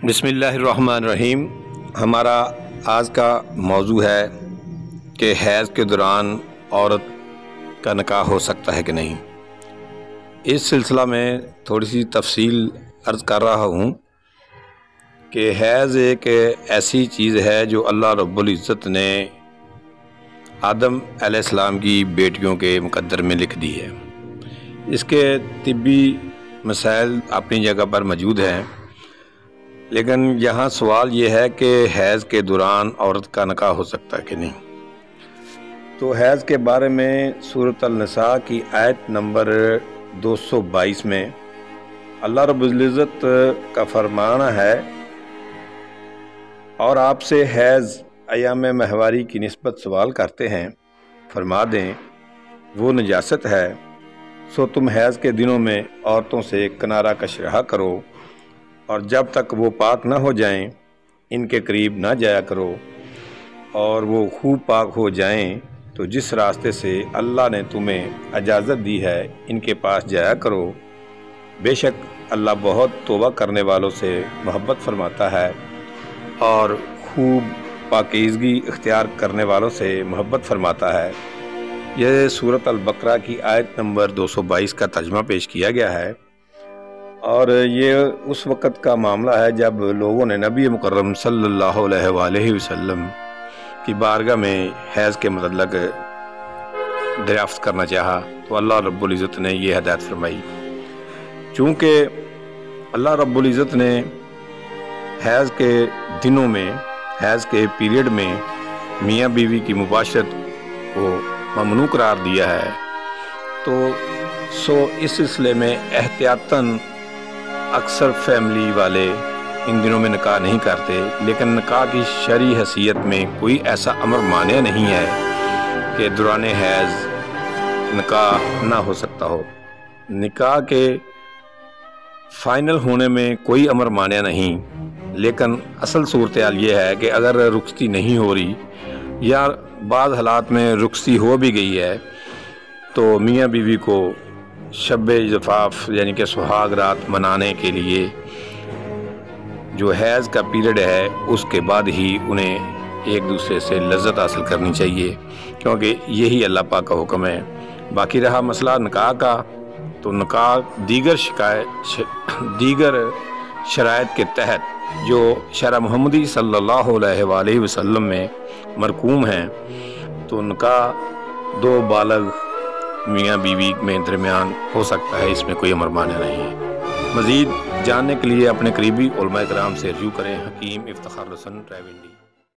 بسم اللہ الرحمن الرحیم۔ ہمارا آج کا موضوع ہے کہ حیض کے دوران عورت کا نکاح ہو سکتا ہے کہ نہیں۔ اس سلسلہ میں تھوڑی سی تفصیل عرض کر رہا ہوں کہ حیض ایک ایسی چیز ہے جو اللہ رب العزت نے آدم علیہ السلام کی بیٹیوں کے مقدر میں لکھ دی ہے۔ اس کے طبی مسائل اپنی جگہ پر موجود ہیں، لیکن یہاں سوال یہ ہے کہ حیض کے دوران عورت کا نکاح ہو سکتا ہے کہ نہیں۔ تو حیض کے بارے میں سورۃ النساء کی آیت نمبر 222 میں اللہ رب العزت کا فرمانا ہے، اور آپ سے حیض ایام ماہواری کی نسبت سوال کرتے ہیں، فرما دیں وہ نجاست ہے، سو تم حیض کے دنوں میں عورتوں سے کنارہ کش رہا کرو، اور جب تک وہ پاک نہ ہو جائیں ان کے قریب نہ جایا کرو، اور وہ خوب پاک ہو جائیں تو جس راستے سے اللہ نے تمہیں اجازت دی ہے ان کے پاس جایا کرو، بے شک اللہ بہت توبہ کرنے والوں سے محبت فرماتا ہے اور خوب پاکیزگی اختیار کرنے والوں سے محبت فرماتا ہے۔ یہ سورۃ البقرہ کی آیت نمبر 222 کا ترجمہ پیش کیا گیا ہے، اور یہ اس وقت کا معاملہ ہے جب لوگوں نے نبی مکرم صلی اللہ علیہ وآلہ وسلم کی بارگاہ میں حیض کے متعلق دریافت کرنا چاہا تو اللہ رب العزت نے یہ ہدایت فرمائی۔ چونکہ اللہ رب العزت نے حیض کے دنوں میں، حیض کے پیریڈ میں میاں بیوی کی مباشرت کو ممنوع قرار دیا ہے، تو اس سلسلے میں احتیاطاً اکثر فیملی والے ان دنوں میں نکاح نہیں کرتے، لیکن نکاح کی شرعی حیثیت میں کوئی ایسا امر مانع نہیں ہے کہ دوران حیض نکاح نہ ہو سکتا ہو۔ نکاح کے فائنل ہونے میں کوئی امر مانع نہیں، لیکن اصل صورتحال یہ ہے کہ اگر رخصتی نہیں ہو رہی یا بعض حالات میں رخصتی ہو بھی گئی ہے تو میاں بیوی کو شب زفاف یعنی کہ سہاگ رات منانے کے لیے جو حیض کا پیریڈ ہے اس کے بعد ہی انہیں ایک دوسرے سے لذت حاصل کرنی چاہیے، کیونکہ یہی اللہ پاک کا حکم ہے۔ باقی رہا مسئلہ نکاح کا، تو نکاح دیگر شرائط کے تحت جو شرع محمدی صلی اللہ علیہ وآلہ وسلم میں مرقوم ہیں، تو نکاح دو بالغ میاں بیوی میں درمیان ہو سکتا ہے، اس میں کوئی امر مانع نہیں ہے۔ مزید جاننے کے لیے اپنے قریبی علماء کرام سے رجوع کریں۔ حکیم افتخار حسن راولپنڈی۔